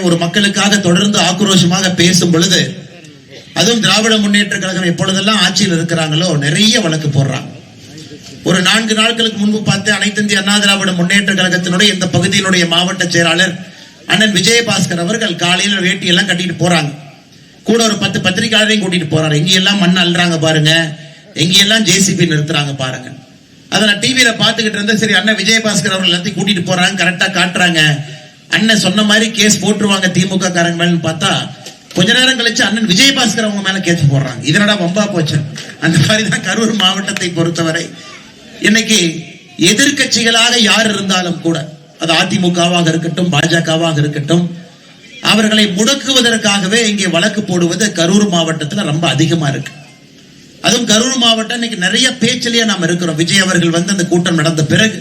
ஒரு மக்களுக்காக தொடர்ந்து ஆக்ரோஷமாக பேசும் பொழுது, அதுவும் திராவிட முன்னேற்ற கழகம் எப்பொழுதெல்லாம் ஆட்சியில் இருக்கிறாங்களோ நிறைய வழக்கு போடுறாங்க. ஒரு 4 நாட்களுக்கு முன்பு பார்த்து அனைத்து இந்திய அண்ணா திராவிட முன்னேற்ற கழகத்தினுடைய இந்த பகுதியினுடைய மாவட்ட செயலாளர் அண்ணன் விஜயபாஸ்கர் அவர்கள் காலையில வேட்டி எல்லாம் கட்டிட்டு போறாங்க. கூட ஒரு 10 பத்திரிகையாளரையும் கூட்டிட்டு போறாரு. எங்கெல்லாம் மண் அள்ளுறாங்க பாருங்க, எங்கெல்லாம் ஜேசிபி நிறுத்துறாங்க பாருங்க. அதை நான் டிவியில பாத்துக்கிட்டு இருந்தேன். சரி, அண்ணன் விஜயபாஸ்கர் அவர்கள் எல்லாத்தையும் கூட்டிட்டு போறாங்க, கரெக்டா காட்டுறாங்க. அண்ணன் சொன்ன மாதிரி கேஸ் போட்டுருவாங்க திமுக காரங்க மேல பார்த்தா, கொஞ்ச நேரம் கழிச்சு அண்ணன் விஜயபாஸ்கர் அவங்க மேல கேஸ் போடுறாங்க. இதனடா வம்பா போச்சு. அந்த மாதிரிதான் கரூர் மாவட்டத்தை பொறுத்தவரை இன்னைக்கு எதிர்கட்சிகளாக யார் இருந்தாலும் கூட, அது அதிமுகவாக இருக்கட்டும், பாஜகவாக இருக்கட்டும், அவர்களை முடக்குவதற்காகவே இங்கே வழக்கு போடுவது கரூர் மாவட்டத்தில் ரொம்ப அதிகமா இருக்கு. அதுவும் கரூர் மாவட்டம் இன்னைக்கு நிறைய பேச்சிலேயே நாம் இருக்கிறோம். விஜய் அவர்கள் வந்து அந்த கூட்டம் நடந்த பிறகு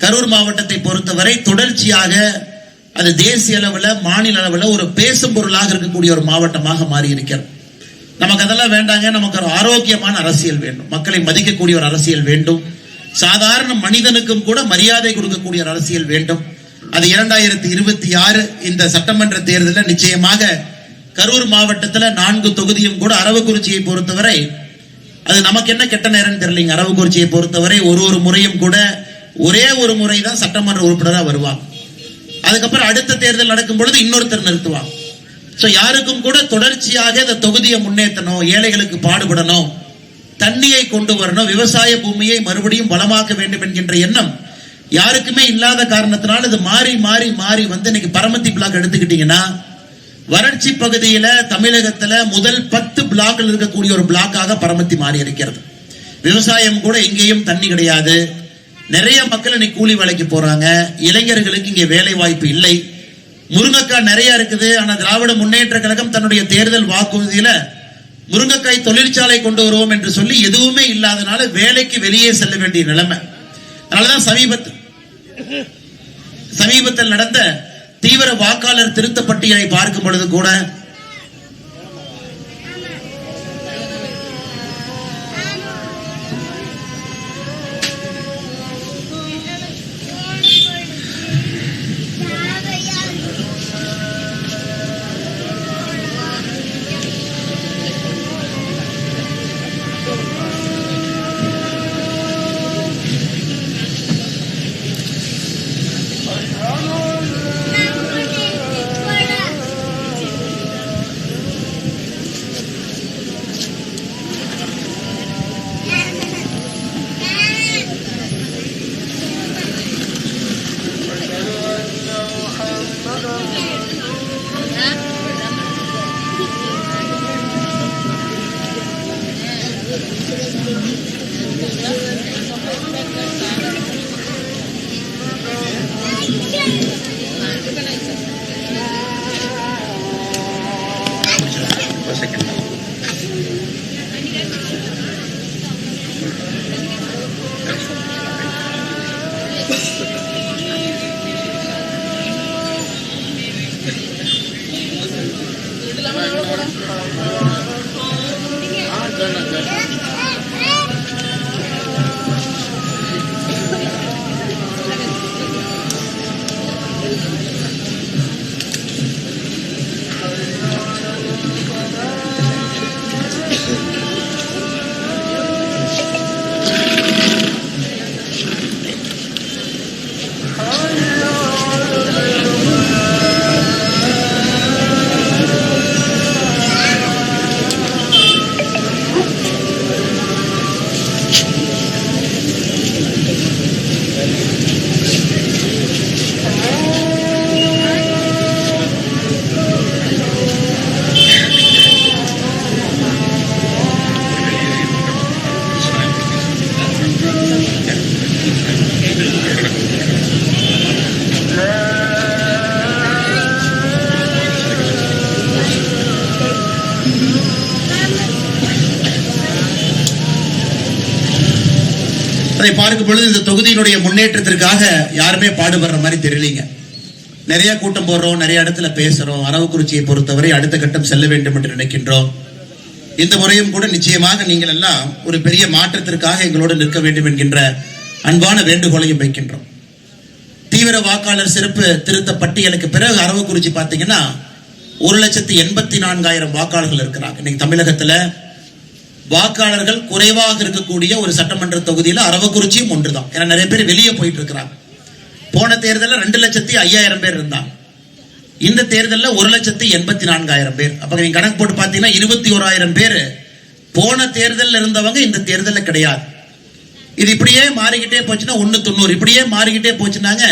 கரூர் மாவட்டத்தை பொறுத்தவரை தொடர்ச்சியாக அது தேசிய அளவில், மாநில அளவில் ஒரு பேசும் பொருளாக இருக்கக்கூடிய ஒரு மாவட்டமாக மாறி இருக்கிறது. நமக்கு அதெல்லாம் வேண்டாங்க. நமக்கு ஒரு ஆரோக்கியமான அரசியல் வேண்டும், மக்களை மதிக்கக்கூடிய ஒரு அரசியல் வேண்டும், சாதாரண மனிதனுக்கும் கூட மரியாதை கொடுக்கக்கூடிய ஒரு அரசியல் வேண்டும். அது 2026 இந்த சட்டமன்ற தேர்தலில் நிச்சயமாக கரூர் மாவட்டத்தில் 4 தொகுதியும் கூட, அரவக்குறிச்சியை பொறுத்தவரை அது நமக்கு என்ன கெட்ட நேரம் தெரியலைங்க. அரவக்குறிச்சியை பொறுத்தவரை ஒரு முறையும் கூட ஒரே ஒரு முறை தான் சட்டமன்ற உறுப்பினராக வருவாங்க. அதுக்கப்புறம் அடுத்த தேர்தல் நடக்கும் பொழுது இன்னொருத்தர் நிறுத்துவாங்க. யாருக்கும் கூட தொடர்ச்சியாக இந்த தொகுதியை முன்னேற்றணும், ஏழைகளுக்கு பாடுபடணும், தண்ணியை கொண்டு வரணும், விவசாய பூமியை மறுபடியும் வளமாக்க வேண்டும் என்கின்ற எண்ணம் யாருக்குமே இல்லாத காரணத்தினால் இது மாறி மாறி மாறி வந்து இன்னைக்கு பரமத்தி பிளாக் எடுத்துக்கிட்டீங்கன்னா, வறட்சி பகுதியில தமிழகத்துல முதல் 10 பிளாக்கள் இருக்கக்கூடிய ஒரு பிளாக்காக பரமத்தி மாறி இருக்கிறது. விவசாயம் கூட எங்கேயும் தண்ணி கிடையாது. நிறைய மக்கள் இன்னைக்கு கூலி வேலைக்கு போறாங்க. இளைஞர்களுக்கு இங்கே வேலை வாய்ப்பு இல்லை. முருங்கைக்காய் நிறைய இருக்குது. ஆனா திராவிட முன்னேற்ற கழகம் தன்னுடைய தேர்தல் வாக்குறுதியில முருங்கைக்காய் தொழிற்சாலை கொண்டு வருவோம் என்று சொல்லி எதுவுமே இல்லாதனால வேலைக்கு வெளியே செல்ல வேண்டிய நிலைமை. அதனாலதான் சமீபத்தில் நடந்த தீவிர வாக்காளர் திருத்த பட்டியலை பார்க்கும் பொழுது கூட அதை பார்க்கும் பொழுது இந்த தொகுதியினுடைய முன்னேற்றத்திற்காக யாருமே பாடுபடுற மாதிரி தெரியலீங்க. நிறைய கூட்டம் போடுறோம், நிறைய இடத்துல பேசுறோம். அரவக்குறிச்சியை பொறுத்தவரை அடுத்த கட்டம் செல்ல வேண்டும் என்று நினைக்கின்றோம். இந்த முறையும் கூட நிச்சயமாக நீங்கள் எல்லாம் ஒரு பெரிய மாற்றத்திற்காக எங்களோடு நிற்க வேண்டும் என்கின்ற அன்பான வேண்டுகோளையும் வைக்கின்றோம். தீவிர வாக்காளர் சிறப்பு திருத்த பட்டியலுக்கு பிறகு அரவக்குறிச்சி பாத்தீங்கன்னா 1,84,000 வாக்காளர்கள் இருக்கிறாங்க. இன்னைக்கு தமிழகத்துல வாக்காளர்கள் குறைவாக இருக்கக்கூடிய ஒரு சட்டமன்ற தொகுதியில அரவக்குறிச்சியும் ஒன்றுதான். ஏன்னா நிறைய பேர் வெளியே போயிட்டு இருக்கிறாங்க. போன தேர்தலில் 2,05,000 பேர் இருந்தாங்க. இந்த தேர்தலில் 1,84,000 பேர். அப்ப நீங்க கணக்கு போட்டு பாத்தீங்கன்னா 21,000 பேர் போன தேர்தலில் இருந்தவங்க இந்த தேர்தலில் கிடையாது. இது இப்படியே மாறிக்கிட்டே போச்சுன்னா 1,90, இப்படியே மாறிக்கிட்டே போச்சுன்னாங்க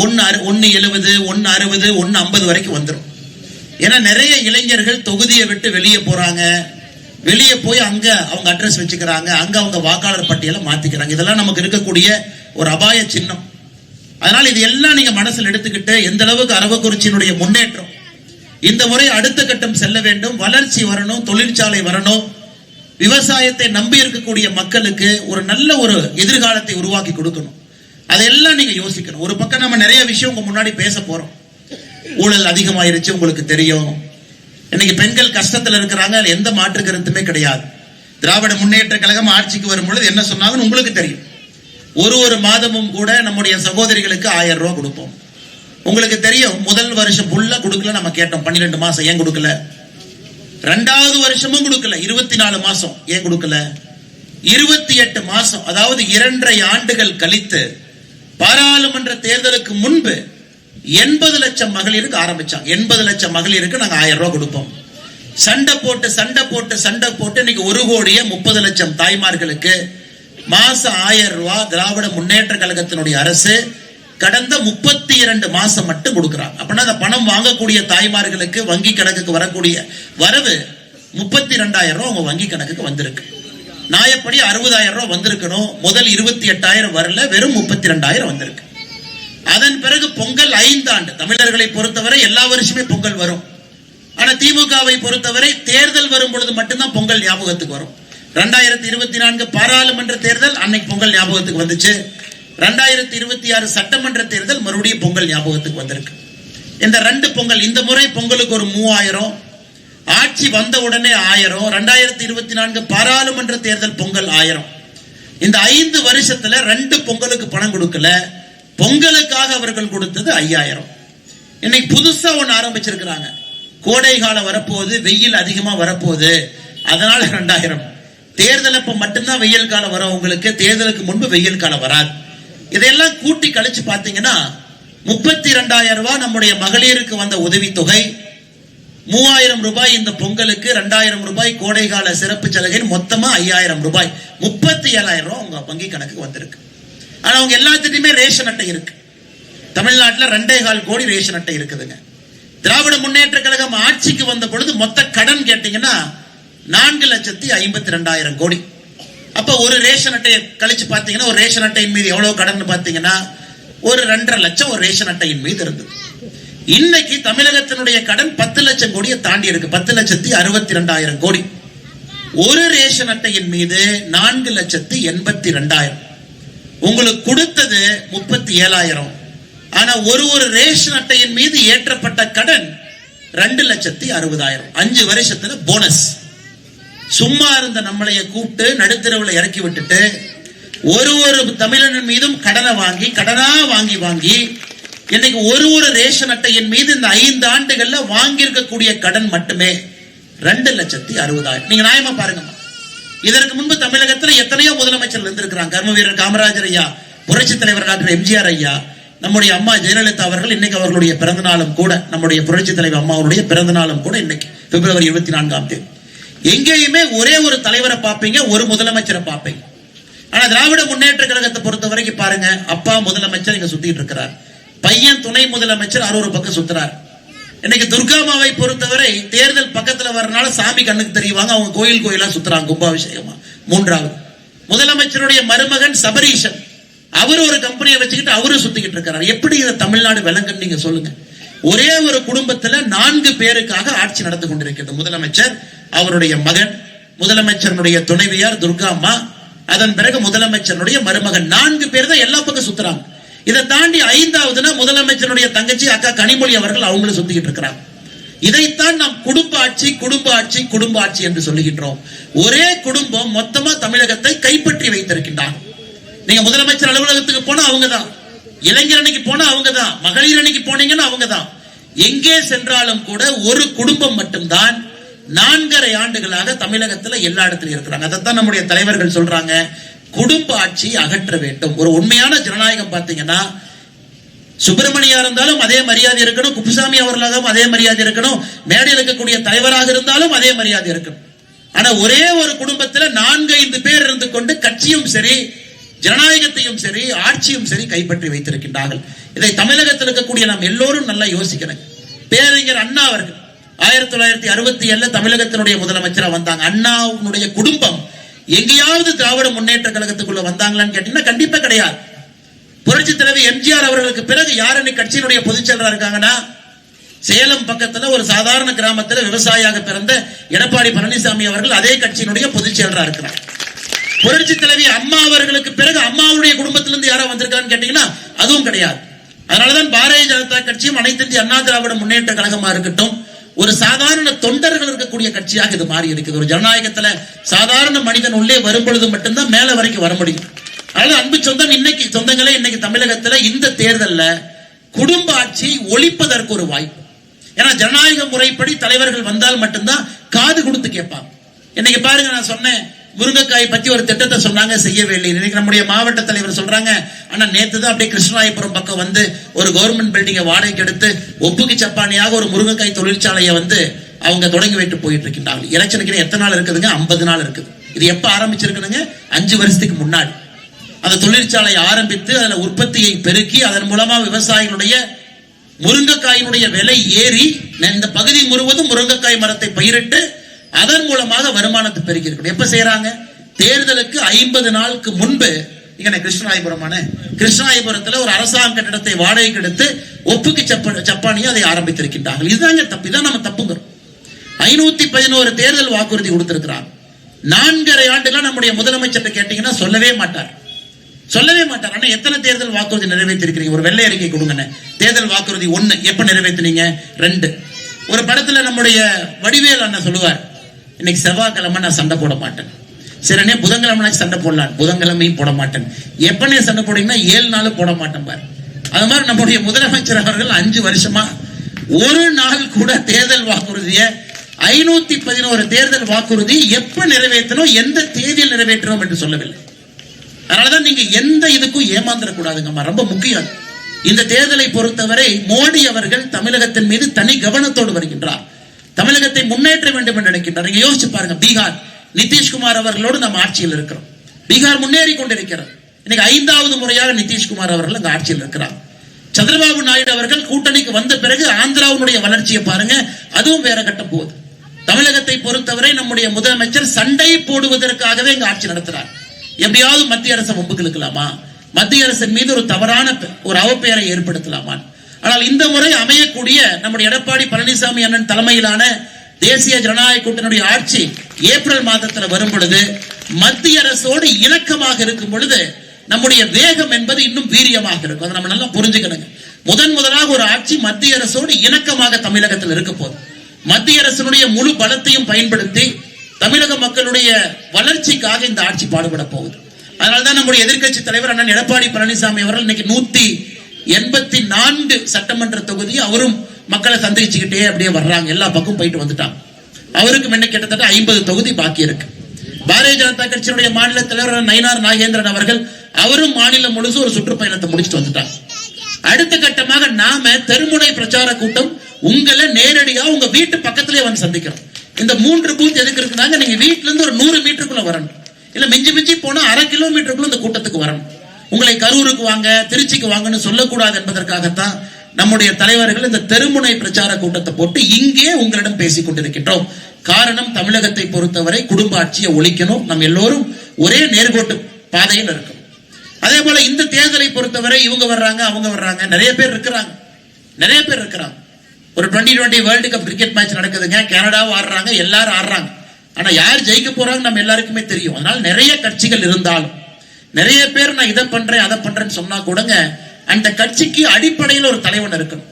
1,70, 1,60, 1,50 வரைக்கும் வந்துடும். ஏன்னா நிறைய இளைஞர்கள் தொகுதியை விட்டு வெளியே போறாங்க. வெளியே போய் அங்க அவங்க அட்ரஸ் வச்சுக்கிறாங்க, அங்க அவங்க வாக்காளர் பட்டியலை மாத்திக்கிறாங்க. இதெல்லாம் நமக்கு இருக்கக்கூடிய ஒரு அபாய சின்னம். அதனால இது எல்லாம் நீங்க மனசில் எடுத்துக்கிட்டு எந்த அளவுக்கு அரவக்குறிச்சியினுடைய முன்னேற்றம் இந்த முறை அடுத்த கட்டம் செல்ல வேண்டும், வளர்ச்சி வரணும், தொழிற்சாலை வரணும், விவசாயத்தை நம்பி இருக்கக்கூடிய மக்களுக்கு ஒரு நல்ல ஒரு எதிர்காலத்தை உருவாக்கி கொடுக்கணும். அதெல்லாம் நீங்க யோசிக்கணும். ஒரு பக்கம் நம்ம நிறைய விஷயம் உங்க முன்னாடி பேச போறோம். ஊழல் அதிகமாயிருச்சு, உங்களுக்கு தெரியும். இன்னைக்கு பெண்கள் கஷ்டத்துல இருக்கிறாங்க, எந்த மாற்று கருத்துமே கிடையாது. திராவிட முன்னேற்ற கழகம் ஆட்சிக்கு வரும் பொழுது என்ன சொன்னாங்கன்னு உங்களுக்கு தெரியும். ஒரு மாதமும் கூட நம்முடைய சகோதரிகளுக்கு 1000 ரூபாய் கொடுப்போம். உங்களுக்கு தெரியும், முதல் வருஷம் ஃபுல்லா கொடுக்கல, நம்ம கேட்டோம் 12 மாசம் ஏன் கொடுக்கல. 2வது வருஷமும் கொடுக்கல, 24 மாசம் ஏன் கொடுக்கல. 28 மாசம், அதாவது 2.5 ஆண்டுகள் கழித்து பாராளுமன்ற தேர்தலுக்கு முன்பு 80 லட்சம் மகளிருக்கு ஆரம்பிச்சாங்க. 80 லட்சம் மகளிருக்கு நாங்க 1000 ரூபாய் கொடுப்போம். சண்டை போட்டு இன்னைக்கு 1,30 லட்சம் தாய்மார்களுக்கு மாசம் 1000 ரூபாய் திராவிட முன்னேற்ற கழகத்தினுடைய அரசு கடந்த 32 மாசம் மட்டும் கொடுக்கிறாங்க. அப்படின்னா அந்த பணம் வாங்கக்கூடிய தாய்மார்களுக்கு வங்கி கணக்குக்கு வரக்கூடிய வரவு 32,000 ரூபாய் அவங்க வங்கி கணக்குக்கு வந்திருக்கு. நியாயப்படி 60,000 ரூபாய் வந்திருக்கணும். முதல் 28,000 வரல, வெறும் 32,000 வந்திருக்கு. அதன் பிறகு பொங்கல் 5 ஆண்டு. தமிழர்களை பொறுத்தவரை எல்லா வருஷமே பொங்கல் வரும். ஆனா திமுகவை பொறுத்தவரை தேர்தல் வரும் பொழுது மட்டும்தான் பொங்கல் ஞாபகத்துக்கு வரும். 2024 பாராளுமன்ற தேர்தல் அன்னைக்கு பொங்கல் ஞாபகத்துக்கு வந்துச்சு. 2026 சட்டமன்ற தேர்தல் மறுபடியும் பொங்கல் ஞாபகத்துக்கு வந்திருக்கு. இந்த 2 பொங்கல், இந்த முறை பொங்கலுக்கு ஒரு 3,000, ஆட்சி வந்த உடனே 1000, 2024 பாராளுமன்ற தேர்தல் பொங்கல் 1000. இந்த 5 வருஷத்துல 2 பொங்கலுக்கு பணம் கொடுக்கல. பொங்கலுக்காக அவர்கள் கொடுத்தது 5,000. இன்னைக்கு புதுசா ஒண்ணு ஆரம்பிச்சிருக்கிறாங்க. கோடை காலம் வரப்போகுது, வெயில் அதிகமா வரப்போகுது, அதனால 2,000. தேர்தல் அப்ப மட்டும்தான் வெயில் காலம் வரும் உங்களுக்கு, தேர்தலுக்கு முன்பு வெயில் காலம் வராது. இதையெல்லாம் கூட்டி கழிச்சு பாத்தீங்கன்னா 32,000 ரூபாய் நம்முடைய மகளிருக்கு வந்த உதவித்தொகை, 3,000 ரூபாய் இந்த பொங்கலுக்கு, 2,000 ரூபாய் கோடைகால சிறப்பு சலுகை, மொத்தமா 5,000 ரூபாய், 37,000 ரூபாய் உங்க வங்கி கணக்கு வந்திருக்கு. ஆனா அவங்க எல்லாத்துக்குமே ரேஷன் அட்டை இருக்கு. தமிழ்நாட்டில் 2.25 கோடி ரேஷன் அட்டை இருக்குதுங்க. திராவிட முன்னேற்ற கழகம் ஆட்சிக்கு வந்த பொழுது மொத்த கடன் கேட்டீங்கன்னா 4,52,000 கோடி. அப்ப ஒரு ரேஷன் அட்டையை கழிச்சு பாத்தீங்கன்னா ஒரு ரேஷன் அட்டையின் மீது எவ்வளவு கடன் பாத்தீங்கன்னா ஒரு 2.5 லட்சம் ஒரு ரேஷன் அட்டையின் மீது இருந்தது. இன்னைக்கு தமிழகத்தினுடைய கடன் 10 லட்சம் கோடியை தாண்டி இருக்கு. 10,62,000 கோடி. ஒரு ரேஷன் அட்டையின் மீது 4,82,000. உங்களுக்கு கொடுத்தது 37,000. ஆனா ஒரு ரேஷன் அட்டையின் மீது ஏற்றப்பட்ட கடன் 2,60,000. 5 வருஷத்துல போனஸ். சும்மா இருந்த நம்மளைய கூப்பிட்டு நடுத்தரவுல இறக்கி விட்டுட்டு ஒரு தமிழன் மீதும் கடனை வாங்கி வாங்கி இன்னைக்கு ஒரு ரேஷன் அட்டையின் மீது இந்த 5 ஆண்டுகள்ல வாங்கி இருக்கக்கூடிய கடன் மட்டுமே 2,60,000. நீங்க நியாயமா பாருங்க. இதற்கு முன்பு தமிழகத்தில் எத்தனையோ முதலமைச்சர்கள் இருந்திருக்கிறாங்க. கர்ம வீரர் காமராஜர் ஐயா, புரட்சி தலைவர் டாக்டர் எம்ஜிஆர் ஐயா, நம்முடைய அம்மா ஜெயலலிதா அவர்கள். இன்னைக்கு அவர்களுடைய பிறந்த நாளும் கூட, நம்முடைய புரட்சி தலைவர் அம்மாவுடைய பிறந்த நாளும் கூட இன்னைக்கு பிப்ரவரி 24ஆம் தேதி. எங்கேயுமே ஒரே ஒரு தலைவரை பார்ப்பீங்க, ஒரு முதலமைச்சரை பார்ப்பீங்க. ஆனா திராவிட முன்னேற்ற கழகத்தை பொறுத்த வரைக்கும் பாருங்க, அப்பா முதலமைச்சர் இங்க சுத்திட்டு இருக்கிறார், பையன் துணை முதலமைச்சர் ஒரு பக்கம் சுத்துறார். இன்னைக்கு துர்காமாவை பொறுத்தவரை தேர்தல் பக்கத்துல வரனால சாமி கண்ணுக்கு தெரியுவாங்க, அவங்க கோயிலா சுத்துறாங்க கும்பாபிஷேகமா. 3வது முதலமைச்சருடைய மருமகன் சபரீஷன், அவரு ஒரு கம்பெனியை வச்சுக்கிட்டு அவரு சுத்திக்கிட்டு இருக்கிறார். எப்படி இதை தமிழ்நாடு விளங்குன்னு நீங்க சொல்லுங்க. ஒரே ஒரு குடும்பத்துல 4 பேருக்காக ஆட்சி நடந்து கொண்டிருக்கிறது. முதலமைச்சர், அவருடைய மகன், முதலமைச்சருடைய துணைவியார் துர்காம்மா, அதன் பிறகு முதலமைச்சருடைய மருமகன். 4 பேர் தான் எல்லா பக்கம் சுத்துறாங்க. இதை தாண்டி 5வதுனா முதலமைச்சருடைய தங்கச்சி அக்கா கனிமொழி அவர்கள் அவங்களும் சுத்திக்கிட்டு இருக்கிறாங்க. இதைத்தான் நாம் குடும்ப ஆட்சி என்று சொல்லுகின்றோம். ஒரே குடும்பம் மொத்தமா தமிழகத்தை கைப்பற்றி வைத்திருக்கின்றாங்க. நீங்க முதலமைச்சர் அலுவலகத்துக்கு போனா அவங்கதான், இளைஞர் அன்னைக்கு போனா அவங்க தான், மகளிர் அன்னைக்கு போனீங்கன்னா அவங்க தான். எங்கே சென்றாலும் கூட ஒரு குடும்பம் மட்டும்தான் 4.5 ஆண்டுகளாக தமிழகத்துல எல்லா இடத்துலயும் இருக்கிறாங்க. அதைத்தான் நம்முடைய தலைவர்கள் சொல்றாங்க, குடும்ப ஆட்சி அகற்ற வேண்டும். ஒரு உண்மையான ஜனநாயகம் பார்த்தீங்கன்னா சுப்பிரமணியா இருந்தாலும் அதே மரியாதை இருக்கணும், குப்புசாமி அவர்களாகவும் அதே மரியாதை இருக்கணும், மேடையில் இருக்கக்கூடிய தலைவராக இருந்தாலும் அதே மரியாதை இருக்கணும். ஆனா ஒரே ஒரு குடும்பத்துல 4-5 பேர் இருந்து கொண்டு கட்சியும் சரி, ஜனநாயகத்தையும் சரி, ஆட்சியும் சரி கைப்பற்றி வைத்திருக்கின்றார்கள். இதை தமிழகத்தில் இருக்கக்கூடிய நாம் எல்லோரும் நல்லா யோசிக்கணும். பேரறிஞர் அண்ணா அவர்கள் 1967 தமிழகத்தினுடைய முதலமைச்சரா வந்தாங்க. அண்ணாவுடைய குடும்பம் எங்கேயாவது திராவிட முன்னேற்ற கழகத்துக்குள்ள வந்தாங்களான்னு கேட்டீங்கன்னா கண்டிப்பா கிடையாது. புரட்சி தலைவி எம்ஜிஆர் அவர்களுக்கு பிறகு யார் இன்னைக்கு கட்சியினுடைய பொதுச் செயலராக இருக்காங்கன்னா, சேலம் பக்கத்துல ஒரு சாதாரண கிராமத்துல விவசாயியாக பிறந்த எடப்பாடி பழனிசாமி அவர்கள் அதே கட்சியினுடைய பொதுச் செயலராக இருக்கிறார். புரட்சி தலைவி அம்மா அவர்களுக்கு பிறகு அம்மாவுடைய குடும்பத்திலிருந்து யாரா வந்திருக்கான்னு கேட்டீங்கன்னா அதுவும் கிடையாது. அதனாலதான் பாரதிய ஜனதா கட்சியும் அனைத்து இந்திய அண்ணா திராவிட முன்னேற்ற கழகமா இருக்கட்டும் ஒரு சாதாரண தொண்டர்கள் இருக்கக்கூடிய கட்சியாக இது மாறி இருக்குது. ஒரு ஜனநாயகத்துல சாதாரண மனிதன் உள்ளே வரும் பொழுது மட்டும்தான் மேல வரைக்கும் வர முடியும். அதனால அன்பு சொந்தங்களே இன்னைக்கு தமிழகத்துல இந்த தேர்தல்ல குடும்ப ஆட்சி ஒழிப்பதற்கு ஒரு வாய்ப்பு. ஏன்னா ஜனநாயக முறைப்படி தலைவர்கள் வந்தால் மட்டும்தான் காது கொடுத்து கேட்பாங்க. இன்னைக்கு பாருங்க, நான் சொன்னேன் முருங்கைக்காய் பத்தி ஒரு திட்டத்தை சொன்னாங்க, செய்யவே இல்லை. இன்னைக்கு நம்முடைய மாவட்ட தலைவர் சொல்றாங்க, ஆனா நேத்து தான் அப்படியே கிருஷ்ணராயபுரம் பக்கம் வந்து ஒரு கவர்மெண்ட் பில்டிங்கை வாடகைக்கு எடுத்து ஒப்புக்கு சப்பானியாக ஒரு முருங்கைக்காய் தொழிற்சாலையை வந்து அவங்க தொடங்கி வைத்து போயிட்டு இருக்கின்றாங்க. எலெக்ஷனுக்கு எத்தனை நாள் இருக்குதுங்க? 50 நாள் இருக்குது. இது எப்ப ஆரம்பிச்சிருக்கணுங்க? 5 வருஷத்துக்கு முன்னாடி அந்த தொழிற்சாலை ஆரம்பித்து அதுல உற்பத்தியை பெருக்கி அதன் மூலமா விவசாயிகளுடைய முருங்கைக்காயினுடைய விலை ஏறி இந்த பகுதி முழுவதும் முருங்கைக்காய் மரத்தை பயிரிட்டு அதன் மூலமாக வருமானத்தை பெருக்கி இருக்கணும். எப்ப செய்யறாங்க? தேர்தலுக்கு 50 நாளுக்கு முன்பு இங்க கிருஷ்ணராயபுரத்துல ஒரு அரசாங்க கட்டிடத்தை வாடகைக்கு எடுத்து ஒப்புக்கு சப்பானியை அதை ஆரம்பித்திருக்கின்றார்கள். இதுதாங்க தப்பு. இதான் நம்ம தப்புங்கிறோம். 511 தேர்தல் வாக்குறுதி கொடுத்திருக்கிறாங்க. 4.5 ஆண்டுகள் நம்முடைய முதலமைச்சர் கேட்டீங்கன்னா சொல்லவே மாட்டார். ஆனா எத்தனை தேர்தல் வாக்குறுதி நிறைவேற்றிருக்கிறீங்க? ஒரு வெள்ளை அறிக்கை கொடுங்க. தேர்தல் வாக்குறுதி 1 எப்ப நிறைவேற்றினீங்க? 2. ஒரு படத்துல நம்முடைய வடிவேல் அண்ணா சொல்லுவார், இன்னைக்கு செவ்வாய்க்கிழமை நான் சண்டை போட மாட்டேன். சரிண்ணே புதன்கிழமை சண்டை போடலாம், புதன்கிழமையும் போட மாட்டேன். எப்பனே சண்டை போட்டீங்கன்னா 7 நாள் போட மாட்டேன் பாரு. அது மாதிரி நம்முடைய முதலமைச்சர் அவர்கள் 5 வருஷமா ஒரு நாள் கூட தேர்தல் வாக்குறுதிய 511 தேர்தல் வாக்குறுதி எப்ப நிறைவேற்றணும், எந்த தேதியில் நிறைவேற்றணும் என்று சொல்லவில்லை. அதனாலதான் நீங்க எந்த இதுக்கும் ஏமாந்துடக்கூடாதுங்கம்மா, ரொம்ப முக்கியம். இந்த தேர்தலை பொறுத்தவரை மோடி அவர்கள் தமிழகத்தின் மீது தனி கவனத்தோடு வருகின்றார். தமிழகத்தை முன்னேற்ற வேண்டும் என்று நினைக்கின்றார். நீங்க யோசிச்சு பாருங்க, பீகார் நிதிஷ்குமார் அவர்களோடு நம்ம ஆட்சியில் இருக்கிறோம். பீகார் முன்னேறி கொண்டிருக்கிறது. இன்னைக்கு 5வது முறையாக நிதிஷ்குமார் அவர்கள் அங்க ஆட்சியில் இருக்கிறார். சந்திரபாபு நாயுடு அவர்கள் கூட்டணிக்கு வந்த பிறகு ஆந்திராவுடைய வளர்ச்சியை பாருங்க, அதுவும் வேற கட்ட போகுது. தமிழகத்தை பொறுத்தவரை நம்முடைய முதலமைச்சர் சண்டை போடுவதற்காகவே இங்க ஆட்சி நடத்துறார். எப்படியாவது மத்திய அரசை வம்புக்கு இழுக்கலாமா, மத்திய அரசின் மீது ஒரு தவறான ஒரு அவப்பெயரை ஏற்படுத்தலாமா. ஆனால் இந்த முறை அமையக்கூடிய நம்முடைய எடப்பாடி பழனிசாமி அண்ணன் தலைமையிலான தேசிய ஜனநாயக கூட்டணியுடைய ஆட்சி ஏப்ரல் மாதத்தில் வரும் பொழுது மத்திய அரசோடு இணக்கமாக இருக்கும் பொழுது நம்முடைய வேகம் என்பது இன்னும் வீரியமாக இருக்கும். அதை நம்ம நல்லா புரிஞ்சுக்கணுங்க. முதலாக ஒரு ஆட்சி மத்திய அரசோடு இணக்கமாக தமிழகத்தில் இருக்க போது மத்திய அரசினுடைய முழு பலத்தையும் பயன்படுத்தி தமிழக மக்களுடைய வளர்ச்சிக்காக இந்த ஆட்சி பாடுபட போகுது. அதனால்தான் நம்முடைய எதிர்க்கட்சி தலைவர் அண்ணன் எடப்பாடி பழனிசாமி அவர்கள் இன்னைக்கு 184 சட்டமன்ற தொகுதி அவரும் மக்களை சந்திச்சுக்கிட்டே அப்படியே வர்றாங்க. எல்லா பக்கம் போயிட்டு வந்துட்டாங்க. அவருக்கு முன்ன கிட்டத்தட்ட 50 தொகுதி பாக்கி இருக்கு. பாரதிய ஜனதா கட்சியினுடைய மாநில தலைவர் நயினார் நாகேந்திரன் அவர்கள் அவரும் மாநிலம் முழுசும் ஒரு சுற்றுப்பயணத்தை முடிச்சுட்டு வந்துட்டாங்க. அடுத்த கட்டமாக நாம தெருமுனை பிரச்சார கூட்டம் உங்களை நேரடியா உங்க வீட்டு பக்கத்திலே வந்து சந்திக்கிறோம். இந்த 3 பூத் எதுக்கு இருக்குனாங்க, நீங்க வீட்டுல இருந்து ஒரு 100 மீட்டருக்குள்ள வரணும், இல்ல மிஞ்சி போனா 1/2 கிலோமீட்டருக்குள்ள இந்த கூட்டத்துக்கு வரணும். உங்களை கரூருக்கு வாங்க, திருச்சிக்கு வாங்கன்னு சொல்லக்கூடாது என்பதற்காகத்தான் நம்முடைய தலைவர்கள் இந்த தெருமுனை பிரச்சார கூட்டத்தை போட்டு இங்கே உங்களிடம் பேசிக் கொண்டிருக்கின்றோம். காரணம், தமிழகத்தை பொறுத்தவரை குடும்ப ஆட்சியை ஒழிக்கணும். நம்ம எல்லோரும் ஒரே நேர்கோட்டு பாதையில் இருக்கணும். அதே போல இந்த தேர்தலை பொறுத்தவரை இவங்க வர்றாங்க, அவங்க வர்றாங்க, நிறைய பேர் இருக்கிறாங்க. ஒரு 2020 வேர்ல்டு கப் கிரிக்கெட் மேட்ச் நடக்குதுங்க, கனடாவும் ஆடுறாங்க, எல்லாரும் ஆடுறாங்க. ஆனா யார் ஜெயிக்க போறாங்க நம்ம எல்லாருக்குமே தெரியும். அதனால நிறைய கட்சிகள் இருந்தாலும் நிறைய பேர் நான் இதை பண்றேன் அதை பண்றேன்னு சொன்னா கூடங்க அந்த கட்சிக்கு அடிப்படையில் ஒரு தலைவன் இருக்கணும்.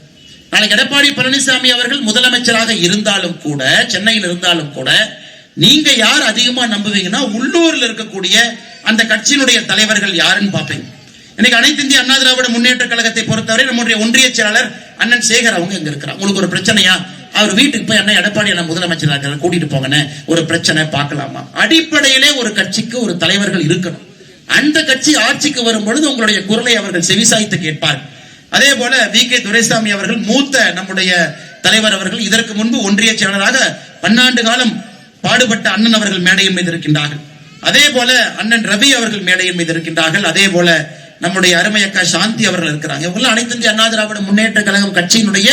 நாளைக்கு எடப்பாடி பழனிசாமி அவர்கள் முதலமைச்சராக இருந்தாலும் கூட, சென்னையில் இருந்தாலும் கூட, நீங்க யார் அதிகமா நம்புவீங்கன்னா உள்ளூர்ல இருக்கக்கூடிய அந்த கட்சியினுடைய தலைவர்கள் யாருன்னு பாப்பீங்க. இன்னைக்கு அனைத்து இந்திய அண்ணா திராவிட முன்னேற்ற கழகத்தை பொறுத்தவரை நம்முடைய ஒன்றிய செயலாளர் அண்ணன் சேகர் அவங்க இங்க இருக்கிறாங்க. உங்களுக்கு ஒரு பிரச்சனையா, அவர் வீட்டுக்கு போய் அண்ணன் எடப்பாடி அண்ணன் முதலமைச்சர் கூட்டிட்டு போங்கன்னு ஒரு பிரச்சனை பார்க்கலாமா? அடிப்படையிலே ஒரு கட்சிக்கு ஒரு தலைவர்கள் இருக்கணும். அந்த கட்சி ஆட்சிக்கு வரும் பொழுது உங்களுடைய குரலை அவர்கள் செவிசாய்த்து கேட்பார். அதே போல வி.கே. துரைசாமி அவர்கள் மூத்த நம்முடைய தலைவர் அவர்கள் இதற்கு முன்பு ஒன்றிய செயலராக 12 காலம் பாடுபட்ட அண்ணன் அவர்கள் மேடையின் மீது இருக்கின்றார்கள். அதே போல அண்ணன் ரவி அவர்கள் மேடையின் மீது இருக்கின்றார்கள். அதே போல நம்முடைய அருமை அக்கா சாந்தி அவர்கள் இருக்கிறாங்க. இவங்க அனைத்து இந்திய அண்ணா திராவிட முன்னேற்ற கழகம் கட்சியினுடைய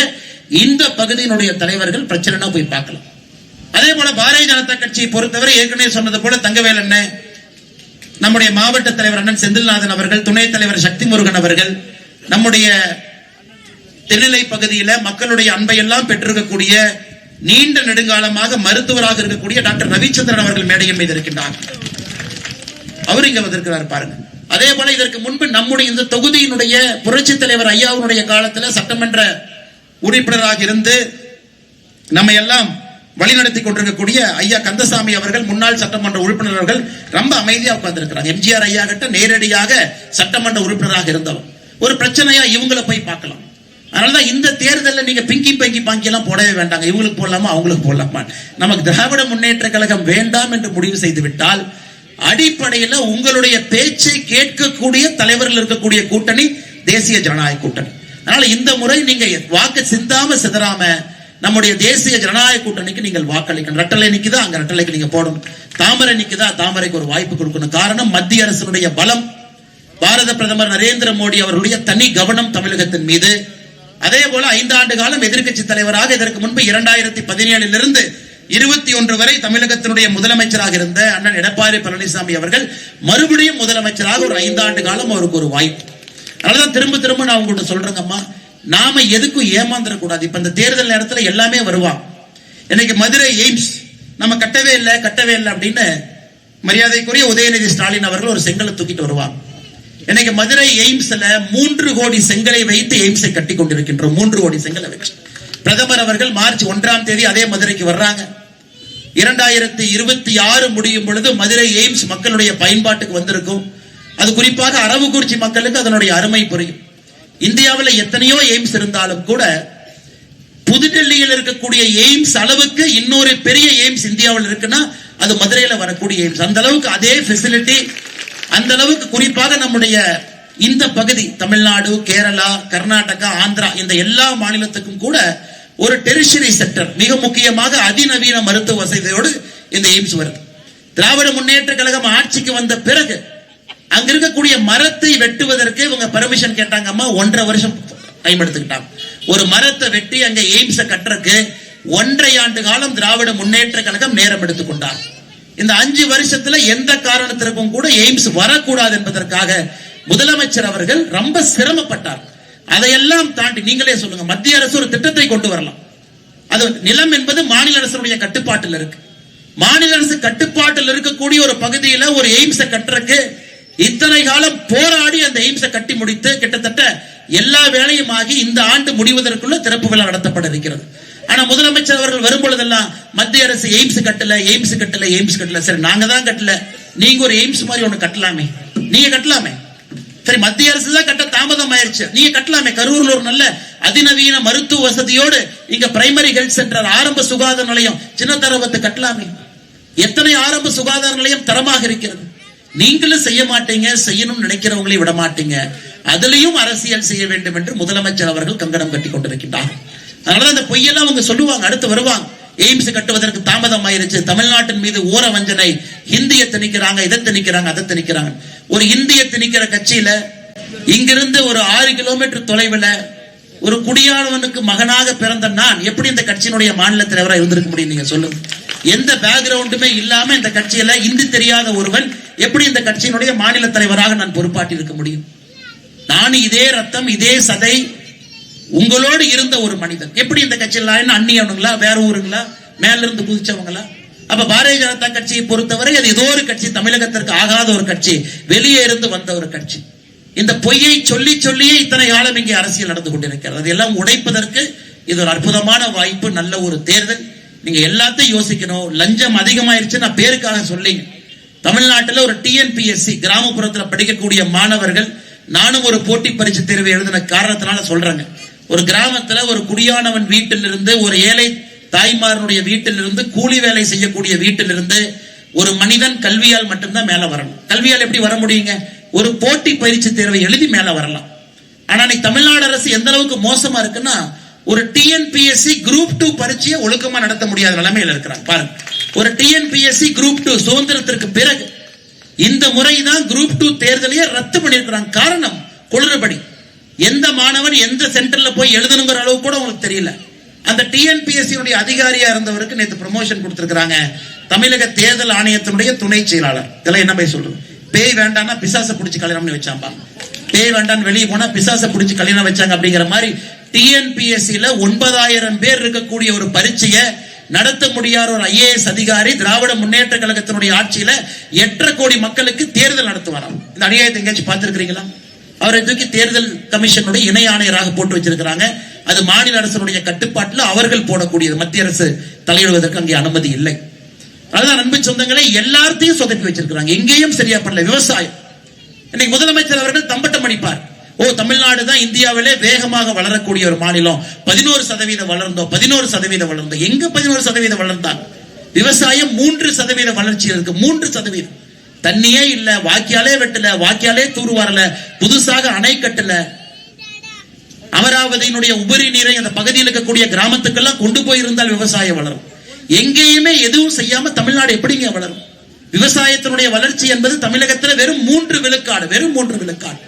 இந்த பகுதியினுடைய தலைவர்கள் பிரச்சனைனா போய் பார்க்கலாம். அதே போல பாரதிய ஜனதா கட்சியை பொறுத்தவரை ஏற்கனவே சொன்னது போல தங்கவேல் அண்ணன், நம்முடைய மாவட்ட தலைவர் அண்ணன் செந்தில்நாதன் அவர்கள், துணைத் தலைவர் சக்தி முருகன் அவர்கள், நம்முடைய தென்னிலை பகுதியில மக்களுடைய அன்பை எல்லாம் பெற்றிருக்கக்கூடிய நீண்ட நெடுங்காலமாக மருத்துவராக இருக்கக்கூடிய டாக்டர் ரவிச்சந்திரன் அவர்கள் மேடையின் மீது இருக்கின்றார். அவர் இங்க வந்திருக்கிறார் பாருங்க. அதே போல இதற்கு முன்பு நம்முடைய இந்த தொகுதியினுடைய புரட்சி தலைவர் ஐயாவுடைய காலத்தில் சட்டமன்ற உறுப்பினராக இருந்து நம்ம எல்லாம் வழிநடத்தி கொண்டிருக்கக்கூடிய ஐயா கந்தசாமி அவர்கள், முன்னாள் சட்டமன்ற உறுப்பினர்கள், ரொம்ப அமைதியா உட்கார்ந்திருக்கிறாங்க. எம்ஜிஆர் ஐயா கிட்ட நேரடியாக சட்டமன்ற உறுப்பினராக இருந்தவர். ஒரு பிரச்சனையா இவங்களை போய் பார்க்கலாம். அதனாலதான் இந்த தேர்தலில் நீங்க பிங்கி பாங்கி எல்லாம் போடவே வேண்டாங்க. இவங்களுக்கு போடலாமா அவங்களுக்கு போடலாமா, நமக்கு திராவிட முன்னேற்ற கழகம் வேண்டாம் என்று முடிவு செய்து விட்டால் அடிப்படையில் உங்களுடைய பேச்சை கேட்கக்கூடிய தலைவர்கள் இருக்கக்கூடிய கூட்டணி தேசிய ஜனநாயக கூட்டணி. அதனால இந்த முறை நீங்க வாக்கு சிந்தாம சிதறாம நம்முடைய தேசிய ஜனநாயக கூட்டணிக்கு நீங்கள் வாக்களிக்கணும். ரெட்டலை நிக்குதா, அங்க ரெட்டலைக்கு நீங்க போடணும். தாமரை நிக்குதா, தாமரைக்கு ஒரு வாய்ப்பு கொடுக்கணும். காரணம் மத்திய அரசினுடைய பலம், பாரத பிரதமர் நரேந்திர மோடி அவர்களுடைய தனி கவனம் தமிழகத்தின் மீது. அதே போல 5 ஆண்டு காலம் எதிர்க்கட்சி தலைவராக இதற்கு முன்பு 2017 இருந்து 21 வரை தமிழகத்தினுடைய முதலமைச்சராக இருந்த அண்ணன் எடப்பாடி பழனிசாமி அவர்கள் மறுபடியும் முதலமைச்சராக ஒரு 5 ஆண்டு காலம் அவருக்கு ஒரு வாய்ப்பு. அதனாலதான் திரும்ப நான் உங்கள்கிட்ட சொல்றேங்கம்மா, நாம எதுக்கும் ஏமாந்துடக்கூடாது. இப்ப இந்த தேர்தல் நேரத்தில் எல்லாமே வருவாங்க. இன்னைக்கு மதுரை எய்ம்ஸ் நம்ம கட்டவே இல்லை அப்படின்னு மரியாதைக்குரிய உதயநிதி ஸ்டாலின் அவர்கள் ஒரு செங்கலை தூக்கிட்டு வருவாங்க. இன்னைக்கு மதுரை எய்ம்ஸ்ல 3 கோடி செங்கலை வைத்து எய்ம்ஸை கட்டி கொண்டிருக்கின்றோம். 3 கோடி செங்கலை வச்சு பிரதமர் அவர்கள் மார்ச் 1ஆம் தேதி அதே மதுரைக்கு வர்றாங்க. 2026 முடியும் பொழுது மதுரை எய்ம்ஸ் மக்களுடைய பயன்பாட்டுக்கு வந்திருக்கும். அது குறிப்பாக அரவக்குறிச்சி மக்களுக்கு அதனுடைய அருமை புரியும். இந்தியாவில் எத்தனையோ எய்ம்ஸ் இருந்தாலும் கூட புதுடெல்லியில் இருக்கக்கூடிய எய்ம்ஸ் அளவுக்கு இன்னொரு பெரிய எய்ம்ஸ் இந்தியாவில் இருக்குன்னா அது மதுரையில வரக்கூடிய எய்ம்ஸ். அந்த அளவுக்கு அதே ஃபெசிலிட்டி, அந்த அளவுக்கு குறிப்பாக நம்முடைய இந்த பகுதி தமிழ்நாடு, கேரளா, கர்நாடகா, ஆந்திரா இந்த எல்லா மாநிலத்துக்கும் கூட ஒரு டெரிஷரி செக்டர், மிக முக்கியமாக அதிநவீன மருத்துவ வசதியோடு இந்த எய்ம்ஸ் வருது. திராவிட முன்னேற்ற கழகம் ஆட்சிக்கு வந்த பிறகு அங்க இருக்கக்கூடிய மரத்தை வெட்டுவதற்கு இவங்க பர்மிஷன் கேட்டாங்கம்மா. 1.5 வருஷம் டைம் எடுத்துக்கிட்டாங்க. ஒரு மரத்தை வெட்டி அங்க எய்ம்ஸை கட்டுறதுக்கு 1.5 ஆண்டு காலம் திராவிட முன்னேற்ற கழகம் நேரம் எடுத்துக்கொண்டார். இந்த 5 வருஷத்துல எந்த காரணத்திற்கும் கூட எய்ம்ஸ் வரக்கூடாது என்பதற்காக முதலமைச்சர் அவர்கள் ரொம்ப சிரமப்பட்டார். அதையெல்லாம் தாண்டி நீங்களே சொல்லுங்க, மத்திய அரசு ஒரு திட்டத்தை கொண்டு வரலாம். அது நிலம் என்பது மாநில அரசுடைய கட்டுப்பாட்டில் இருக்கு. மாநில அரசு கட்டுப்பாட்டில் இருக்கக்கூடிய ஒரு பகுதியில ஒரு எய்ம்ஸை கட்டுறதுக்கு இத்தனை காலம் போராடி அந்த எய்ம்ஸை கட்டி முடித்து கிட்டத்தட்ட எல்லா வேலையும் ஆகி இந்த ஆண்டு முடிவதற்குள்ள திறப்பு விழா நடத்தப்பட இருக்கிறது. ஆனா முதலமைச்சர் அவர்கள் வரும்பொழுதெல்லாம் மத்திய அரசு எய்ம்ஸ் கட்டல. சரி, நாங்க தான் கட்டல, நீங்க ஒரு எய்ம்ஸ் மாதிரி ஒண்ணு கட்டலாமே, நீங்க கட்டலாமே. சரி, மத்திய அரசு தான் கட்ட தாமதம் ஆயிருச்சு, நீங்க கட்டலாமே. கரூர்ல ஒரு நல்ல அதிநவீன மருத்துவ வசதியோடு இங்க பிரைமரி ஹெல்த் சென்டர், ஆரம்ப சுகாதார நிலையம் சின்னத்தரவத்தை கட்டலாமே. எத்தனை ஆரம்ப சுகாதார நிலையம் தரமாக இருக்கிறது. நீங்களும் செய்ய மாட்டீங்க, செய்யணும்னு நினைக்கிறவங்களை விட மாட்டீங்க. அதுலயும் அரசியல் செய்ய வேண்டும் என்று முதலமைச்சர் அவர்கள் கங்கணம் கட்டி கொண்டிருக்கின்றார். அதனால அந்த பொய்யெல்லாம் அவங்க சொல்லுவாங்க, அடுத்து வருவாங்க. எய்ம்ஸ் கட்டுவதற்கு தாமதம் ஆயிருச்சு, தமிழ்நாட்டின் மீது ஓர வஞ்சனை, இந்திய திணிக்கிறாங்க, இதை திணிக்கிறாங்க, அதை திணிக்கிறாங்க. ஒரு இந்திய திணிக்கிற கட்சியில இங்கிருந்து ஒரு 6 கிலோமீட்டர் தொலைவில் ஒரு குடியானவனுக்கு மகனாக பிறந்த நான் எப்படி இந்த கட்சியினுடைய மாநில தலைவராக இருந்திருக்க முடியும்? நீங்க சொல்லுங்க. எந்த பேக்ரவுண்டுமே இல்லாம இந்த கட்சியில இந்தி தெரியாத ஒருவன் எப்படி இந்த கட்சியினுடைய மாநில தலைவராக நான் பொறுப்பாட்டி இருக்க முடியும்? நான் இதே ரத்தம், இதே சதை உங்களோடு இருந்த ஒரு மனிதன் எப்படி இந்த கட்சியில அந்நியவனுங்களா, வேற ஊருங்களா, மேல இருந்து குதிச்சவங்களா? அப்ப பாரதிய ஜனதா கட்சியை பொறுத்தவரை அது ஏதோ ஒரு கட்சி, தமிழகத்திற்கு ஆகாத ஒரு கட்சி, வெளியே இருந்து வந்த ஒரு கட்சி. இந்த பொய்யை சொல்லியே இத்தனை காலம் இங்கே அரசியல் நடந்து கொண்டிருக்கிறது. அதெல்லாம் உடைப்பதற்கு இது ஒரு அற்புதமான வாய்ப்பு, நல்ல ஒரு தேர்தல். நீங்க எல்லாத்தையும் யோசிக்கணும். லஞ்சம் அதிகமாயிருச்சு, நான் பேருக்காக சொல்லிங்க. தமிழ்நாட்டில் ஒரு டிஎன்பிஎஸ்சி கிராமப்புறத்தில் படிக்கக்கூடிய மாணவர்கள் நானும் ஒரு போட்டி பரீட்சை தேர்வு எழுதின காரணத்தினால சொல்றேங்க. ஒரு கிராமத்துல ஒரு குடியானவன் வீட்டிலிருந்து, ஒரு ஏழை தாய்மாரனுடைய வீட்டிலிருந்து, கூலி வேலை செய்யக்கூடிய வீட்டிலிருந்து ஒரு மனிதன் கல்வியால் மட்டும்தான் மேல வரணும். கல்வியால் எப்படி வர முடியுங்க? ஒரு போட்டி பரீட்சை தேர்வை எழுதி மேல வரலாம். ஆனா இன்னைக்கு தமிழ்நாடு அரசு எந்த அளவுக்கு மோசமா இருக்குன்னா, ஒரு டிஎன்பிஎஸ்சி குரூப் 2 பரீட்சையை ஒழுக்கமா நடத்த முடியாத நிலைமையில இருக்கிறாங்க. பாருங்க, ஒரு டிஎன்பிஎஸ்சி குரூப் 2 சுதந்திரத்திற்கு பிறகு இந்த முறைதான் குரூப் 2 தேர்தலையே ரத்து பண்ணிருக்கிறாங்க. காரணம் குளறுபடி. எந்த மாணவன் எந்த சென்டர்ல போய் எழுதணுங்கிற அளவு கூட உங்களுக்கு தெரியல. அந்த டிஎன்பிஎஸ்சி அதிகாரியா இருந்தவருக்கு நேற்று ப்ரமோஷன் கொடுத்திருக்காங்க. தமிழக தேர்தல் ஆணையத்தினுடைய துணை செயலாளர். இதெல்லாம் என்ன போய் சொல்றது? பேய் வேண்டாம்னா பிசாசை பிடிச்சி கல்யாணம் வச்சாம்பா. பேய் வேண்டான்னு வெளியே போனா பிசாசை பிடிச்சி கல்யாணம் வச்சாங்க அப்படிங்கிற மாதிரி டிஎன்பிஎஸ்சில 9000 பேர் இருக்கக்கூடிய ஒரு பரீட்சையை நடத்த முடியாத ஒரு ஐஏஎஸ் அதிகாரி திராவிட முன்னேற்ற கழகத்தினுடைய ஆட்சியில 8.5 கோடி மக்களுக்கு தேர்தல் நடத்துவாராம். இந்த அநியாயத்தை எங்கேயாச்சும் பார்த்திருக்கிறீங்களா? அவரை தூக்கி தேர்தல் கமிஷனுடைய இணை ஆணையராக போட்டு வச்சிருக்கிறாங்க. அது மாநில அரசுடைய கட்டுப்பாட்டில் அவர்கள் போடக்கூடியது. மத்திய அரசு தலையிடுவதற்கு அங்கே அனுமதி இல்லை. அதுதான் அன்பு சொந்தங்களை எல்லாத்தையும் சொதப்பி வச்சிருக்கிறாங்க. எங்கேயும் சரியா பண்ணல. விவசாயம் இன்னைக்கு முதலமைச்சர் அவர்கள் தம்பட்டம் அடிப்பார். தமிழ்நாடு தான் இந்தியாவிலே வேகமாக வளரக்கூடிய ஒரு மாநிலம். 11% வளர்ந்தோம், 11% வளர்ந்தோம். எங்க 11% வளர்ந்தாங்க? விவசாயம் 3% வளர்ச்சி இருக்கு. 3% தண்ணியே இல்ல, வாக்கியாலே வெட்டல, வாக்கியாலே தூர் வரல, புதுசாக அணை கட்டல. அமராவதியினுடைய உபரி நீரை அந்த பகுதியில் இருக்கக்கூடிய கிராமத்துக்கெல்லாம் கொண்டு போயிருந்தால் விவசாயம் வளரும். எங்கேயுமே எதுவும் செய்யாம தமிழ்நாடு எப்படிங்க வளரும்? விவசாயத்தினுடைய வளர்ச்சி என்பது தமிழகத்தில் வெறும் 3 விழுக்காடு, வெறும் 3 விழுக்காடு.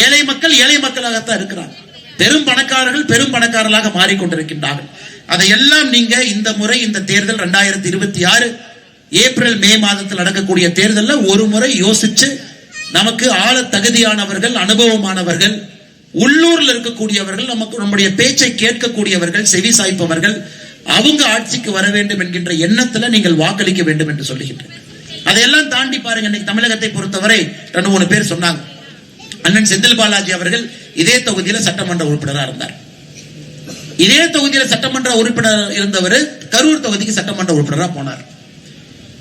ஏழை மக்கள் ஏழை மக்களாகத்தான் இருக்கிறார். பெரும் பணக்காரர்கள் பெரும் பணக்காரர்களாக மாறிக்கொண்டிருக்கின்றார்கள். அதையெல்லாம் நீங்க இந்த முறை இந்த தேர்தல் 2026 ஏப்ரல் மே மாதத்தில் நடக்கக்கூடிய தேர்தலில் ஒரு முறை யோசிச்சு, நமக்கு ஆள தகுதியானவர்கள், அனுபவமானவர்கள், உள்ளூர்ல இருக்கக்கூடியவர்கள், நமக்கு நம்முடைய பேச்சை கேட்கக்கூடியவர்கள், செவி சாய்ப்பவர்கள், அவங்க ஆட்சிக்கு வர வேண்டும் என்கின்ற எண்ணத்துல நீங்கள் வாக்களிக்க வேண்டும் என்று சொல்லுகின்றனர். அதையெல்லாம் தாண்டி பாருங்க, இன்னைக்கு தமிழகத்தை பொறுத்தவரை 2-3 பேர் சொன்னாங்க. அண்ணன் செந்தில் பாலாஜி அவர்கள் இதே தொகுதியில சட்டமன்ற உறுப்பினராக இருந்தார். இதே தொகுதியில சட்டமன்ற உறுப்பினர் இருந்தவர் கரூர் தொகுதிக்கு சட்டமன்ற உறுப்பினராக போனார்.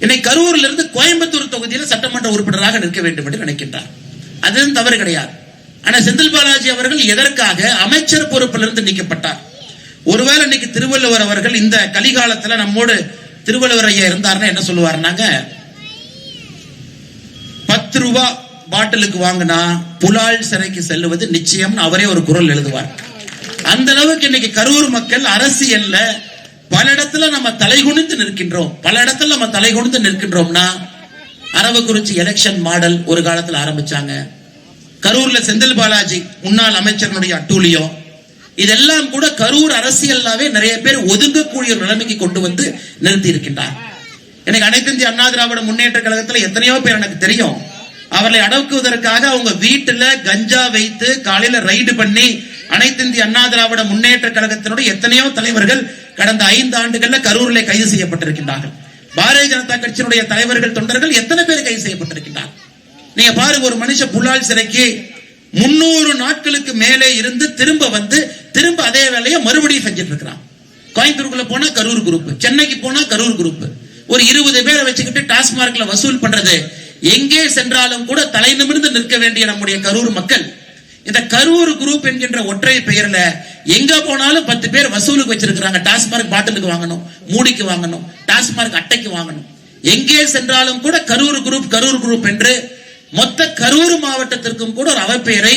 இன்னைக்கு கரூர்ல இருந்து கோயம்புத்தூர் தொகுதியில சட்டமன்ற உறுப்பினராக நிற்க வேண்டும் என்று நினைக்கின்றார். அது தவறு கிடையாது. ஆனா செந்தில் பாலாஜி அவர்கள் எதற்காக அமைச்சர் பொறுப்பிலிருந்து நீக்கப்பட்டார்? ஒருவேளை இன்னைக்கு திருவள்ளுவர் அவர்கள் இந்த கலிகாலத்துல நம்மோடு திருவள்ளுவர் ஐயா இருந்தாருன்னா என்ன சொல்லுவாருனாங்க, 10 ரூபாய் பாட்டிலுக்கு வாங்கினா புலால் சிறைக்கு செல்லுவது நிச்சயம் அவரே ஒரு குரல் எழுதுவார். அந்த அளவுக்கு இன்னைக்கு கரூர் மக்கள் அரசியல்ல பல இடத்துல நம்ம தலைகுனிந்து நிற்கின்றோம். பல இடத்துல நம்ம தலைகுனிந்து நிற்கின்றோம்னா, அரவக்குறிச்சி எலெக்ஷன் மாடல் ஒரு காலத்துல ஆரம்பிச்சாங்க. கரூர்ல செந்தில் பாலாஜி முன்னாள் அமைச்சர்களுடைய அட்டூழியம், இதெல்லாம் கூட கரூர் அரசியல்லாவே நிறைய பேர் ஒதுங்கக்கூடிய நிலைமைக்கு கொண்டு வந்து நிறுத்தி இருக்கின்றார். எனக்கு அனைத்து இந்திய அண்ணா திராவிட முன்னேற்ற கழகத்துல எத்தனையோ பேர் எனக்கு தெரியும். அவர்களை அடக்குவதற்காக அவங்க வீட்டுல கஞ்சா வைத்து காலையில ரைடு பண்ணி அனைத்து இந்திய அண்ணா திராவிட முன்னேற்ற கழகத்தினுடைய எத்தனையோ தலைவர்கள் கடந்த 5 ஆண்டுகள்ல கரூரிலே கைது செய்யப்பட்டிருக்கின்றார்கள். பாரதிய ஜனதா கட்சியினுடைய தலைவர்கள், தொண்டர்கள் எத்தனை பேர் கைது செய்யப்பட்டிருக்கின்றார்கள்? நீங்க பாருங்க, ஒரு மனுஷன் புலால் சிறைக்கு 300 நாட்களுக்கு மேலே இருந்து திரும்ப வந்து திரும்ப அதே வேலையை மறுபடியும் செஞ்சிட்டு இருக்கிறான். கோயம்புத்தூருக்குள்ள போனா கரூர் குரூப், சென்னைக்கு போனா கரூர் குரூப், ஒரு 20 பேரை வச்சுக்கிட்டு டாஸ்மார்க்ல வசூல் பண்றது. எங்கே சென்றாலும் கூட தலை நிமிர்ந்து நிற்க வேண்டிய நம்முடைய கரூர் மக்கள் இந்த கரூர் குரூப் என்கின்ற ஒற்றை பெயர்ல எங்க போனாலும் 10 பேர் வசூலுக்கு வச்சிருக்கிறாங்க. டாஸ்மார்க் பாட்டிலுக்கு வாங்கணும், மூடிக்கு வாங்கணும், டாஸ்மார்க் அட்டைக்கு வாங்கணும். எங்கே சென்றாலும் கூட கரூர் குரூப் என்று மொத்த கரூர் மாவட்டத்திற்கும் கூட ஒரு அவப்பெயரை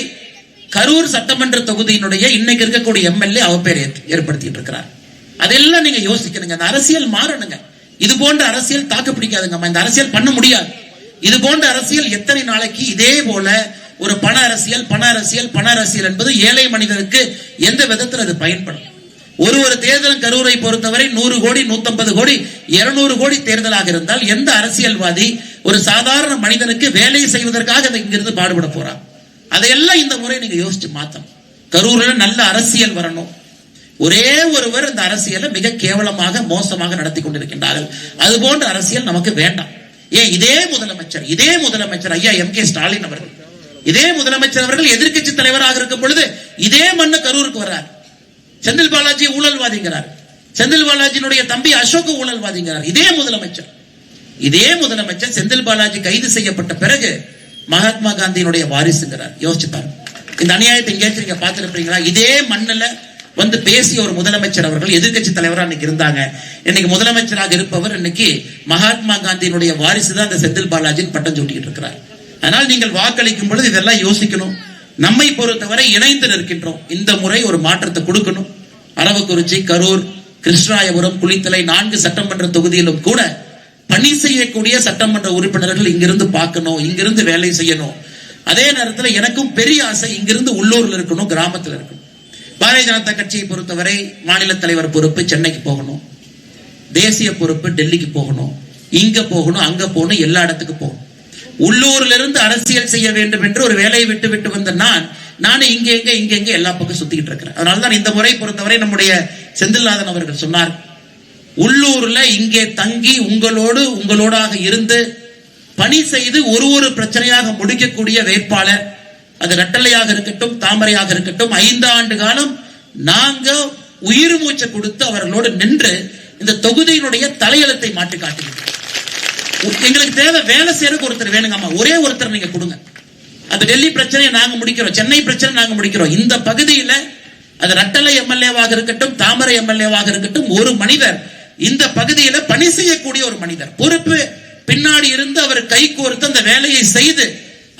கரூர் சட்டமன்ற தொகுதியினுடைய இன்னைக்கு இருக்கக்கூடிய எம்எல்ஏ அவப்பெயரை ஏற்படுத்திட்டு இருக்கிறார். அதெல்லாம் நீங்க யோசிக்கணுங்க. அந்த அரசியல் மாறணுங்க. இது போன்ற அரசியல் தாக்கு பிடிக்காதுங்க. இந்த அரசியல் பண்ண முடியாது. இது போன்ற அரசியல் எத்தனை நாளைக்கு இதே போல ஒரு பண அரசியல் என்பது ஏழை மனிதனுக்கு எந்த விதத்தில் அது பயன்படும்? ஒரு தேர்தல் கரூரை பொறுத்தவரை 100 கோடி, 150 கோடி, 200 கோடி தேர்தலாக இருந்தால் எந்த அரசியல்வாதி ஒரு சாதாரண மனிதனுக்கு வேலை செய்வதற்காக இங்கிருந்து பாடுபட போறார்? அதையெல்லாம் இந்த முறை நீங்க யோசிச்சு மாத்தணும். கரூர்ல நல்ல அரசியல் வரணும். ஒரே ஒருவர் இந்த அரசியலை மிக கேவலமாக மோசமாக நடத்தி கொண்டிருக்கின்றார்கள். அது போன்ற அரசியல் நமக்கு வேண்டாம். ஏன் இதே முதலமைச்சர் ஐயா M.K. ஸ்டாலின் அவர்கள், இதே முதலமைச்சர் அவர்கள் எதிர்க்கட்சி தலைவராக இருக்கும் பொழுது இதே மண்ணு கரூருக்கு வர்றார். செந்தில் பாலாஜி ஊழல்வாதிங்கிறார். செந்தில் பாலாஜியினுடைய தம்பி அசோக் ஊழல்வாதிங்கிறார். இதே முதலமைச்சர் செந்தில் பாலாஜி கைது செய்யப்பட்ட பிறகு மகாத்மா காந்தியினுடைய வாரிசுங்கிறார். யோசிச்சு பாருங்க, இந்த அநியாயத்தை எங்கேயாச்சும் நீங்க பார்த்திருப்பீங்களா? இதே மண்ணுல வந்து பேசிய ஒரு முதலமைச்சர் அவர்கள் எதிர்கட்சி தலைவரா இன்னைக்கு இருந்தாங்க. இன்னைக்கு முதலமைச்சராக இருப்பவர் இன்னைக்கு மகாத்மா காந்தியினுடைய வாரிசு தான் இந்த செந்தில் பாலாஜின்னு பட்டம் சூட்டிக்கிட்டு இருக்கிறார். அதனால் நீங்கள் வாக்களிக்கும் பொழுது இதெல்லாம் யோசிக்கணும். நம்மை பொறுத்தவரை இணைந்து நிற்கின்றோம். இந்த முறை ஒரு மாற்றத்தை கொடுக்கணும். அரவக்குறிச்சி, கரூர், கிருஷ்ணராயபுரம், குளித்தலை 4 சட்டமன்ற தொகுதியிலும் கூட பணி செய்யக்கூடிய சட்டமன்ற உறுப்பினர்கள் இங்கிருந்து பார்க்கணும், இங்கிருந்து வேலை செய்யணும். அதே நேரத்தில் எனக்கும் பெரிய ஆசை இங்கிருந்து உள்ளூர்ல இருக்கணும், கிராமத்தில் இருக்கணும். பாரதிய ஜனதா கட்சியை பொறுத்தவரை மாநில தலைவர் பொறுப்பு சென்னைக்கு போகணும், தேசிய பொறுப்பு டெல்லிக்கு போகணும், இங்க போகணும், அங்க போகணும், எல்லா இடத்துக்கு போகணும். உள்ளூர்ல இருந்து அரசியல் செய்ய வேண்டும் என்று ஒரு வேலையை விட்டு விட்டு வந்த நானும் இங்க எங்க எல்லா பக்கம் சுத்திக்கிட்டு இருக்கிறேன். அதனாலதான் இந்த முறை பொறுத்தவரை நம்முடைய செந்தில்நாதன் அவர்கள் சொன்னார், உள்ளூர்ல இங்கே தங்கி உங்களோடாக இருந்து பணி செய்து ஒரு பிரச்சனையாக முடிக்கக்கூடிய வேட்பாளர், அது ரெட்டலையாக இருக்கட்டும், தாமரையாக இருக்கட்டும், 5 ஆண்டு காலம் நாங்க உயிர் மூச்சை கொடுத்து அவர்களோடு நின்று இந்த தொகுதியினுடைய தலையெழுத்தை மாற்றி காட்டுகிறோம். எங்களுக்கு தேவை வேலை செய்யறதுக்கு ஒருத்தர் வேணுங்கம்மா, ஒரே ஒருத்தர் நீங்க கொடுங்க. அது டெல்லி பிரச்சனையை நாங்க முடிக்கிறோம், சென்னை பிரச்சனை நாங்க முடிக்கிறோம். இந்த பகுதியில அது ரெட்டலை எம்எல்ஏவாக இருக்கட்டும், தாமரை எம்எல்ஏவாக இருக்கட்டும், ஒரு மனிதர் இந்த பகுதியில பணி செய்யக்கூடிய ஒரு மனிதர் பொறுப்பு பின்னாடி இருந்து அவர் கை கோர்த்து அந்த வேலையை செய்து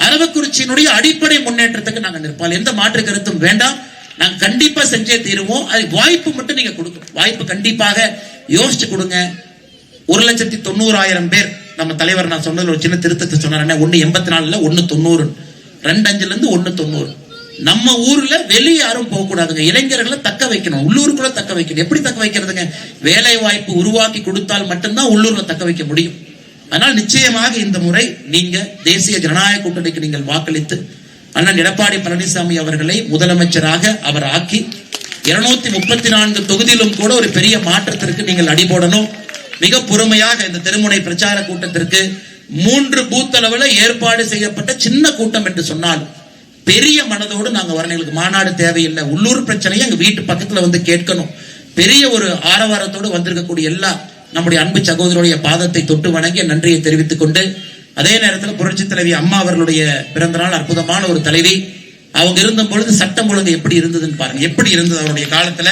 அரவக்குறிச்சியினுடைய அடிப்படை முன்னேற்றத்துக்கு நாங்க நிற்போம். எந்த மாற்று கருத்தும் வேண்டாம். நாங்க கண்டிப்பா செஞ்சே தீருவோம். அது வாய்ப்பு மட்டும் நீங்க கொடுக்கணும். வாய்ப்பு கண்டிப்பாக யோசிச்சு கொடுங்க. 1,90,000 பேர் நம்ம தலைவர் நான் சொன்னதுல ஒரு சின்ன திருத்தத்தை சொன்னார். 184 190 25 இருந்து 190. நம்ம ஊர்ல வெளியே யாரும் போக கூடாதுங்க. இளைஞர்களை தக்க வைக்கணும், உள்ளூருக்குள்ள தக்க வைக்கணும். எப்படி தக்க வைக்கிறதுங்க? வேலை வாய்ப்பு உருவாக்கி கொடுத்தால் மட்டும்தான் உள்ளூர்ல தக்க வைக்க முடியும். அதனால் நிச்சயமாக இந்த முறை நீங்க தேசிய ஜனநாயக கூட்டணிக்கு நீங்கள் வாக்களித்து அண்ணன் எடப்பாடி பழனிசாமி அவர்களை முதலமைச்சராக அவர் ஆக்கி 234 தொகுதியிலும் கூட ஒரு பெரிய மாற்றத்திற்கு நீங்கள் அடிபோடணும். மிக பொறுமையாக இந்த தெருமுனை பிரச்சார கூட்டத்திற்கு 3 பூத் அளவில் ஏற்பாடு செய்யப்பட்ட சின்ன கூட்டம் என்று சொன்னால் பெரிய மனதோடு நாங்க வரணும். எங்களுக்கு மாநாடு தேவையில்லை. உள்ளூர் பிரச்சனையை எங்க வீட்டு பக்கத்துல வந்து கேட்கணும். பெரிய ஒரு ஆரவாரத்தோடு வந்திருக்கக்கூடிய எல்லா நம்முடைய அன்பு சகோதரருடைய பாதத்தை தொட்டு வணங்கி நன்றியை தெரிவித்துக் கொண்டு, அதே நேரத்தில் புரட்சி தலைவி அம்மா அவர்களுடைய பிறந்த நாள், அற்புதமான ஒரு தலைவி. அவங்க இருந்த பொழுது சட்டம் ஒழுங்கு எப்படி இருந்ததுன்னு பாருங்க. எப்படி இருந்தது அவருடைய காலத்துல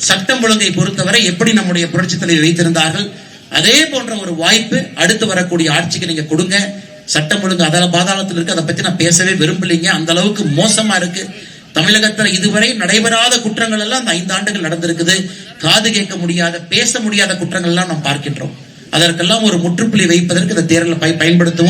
சட்டம் ஒழுங்கை பொறுத்தவரை எப்படி நம்முடைய புரட்சி தலைவி வைத்திருந்தார்கள். அதே போன்ற ஒரு வாய்ப்பு அடுத்து வரக்கூடிய ஆட்சிக்கு நீங்க கொடுங்க. சட்டம் ஒழுங்கு அதல பாதாளத்தில் இருக்கு. அதை பத்தி நான் பேசவே விரும்பலைங்க. அந்த அளவுக்கு மோசமா இருக்கு. தமிழகத்தில் இதுவரை நடைபெறாத குற்றங்கள் எல்லாம் அந்த 5 ஆண்டுகள் நடந்திருக்குது. காது கேட்க முடியாத, பேச முடியாத குற்றங்கள் எல்லாம் நாம் பார்க்கின்றோம். அதற்கெல்லாம் ஒரு முற்றுப்புள்ளி வைப்பதற்கு இந்த தேர்தலை பயன்படுத்துவோம்.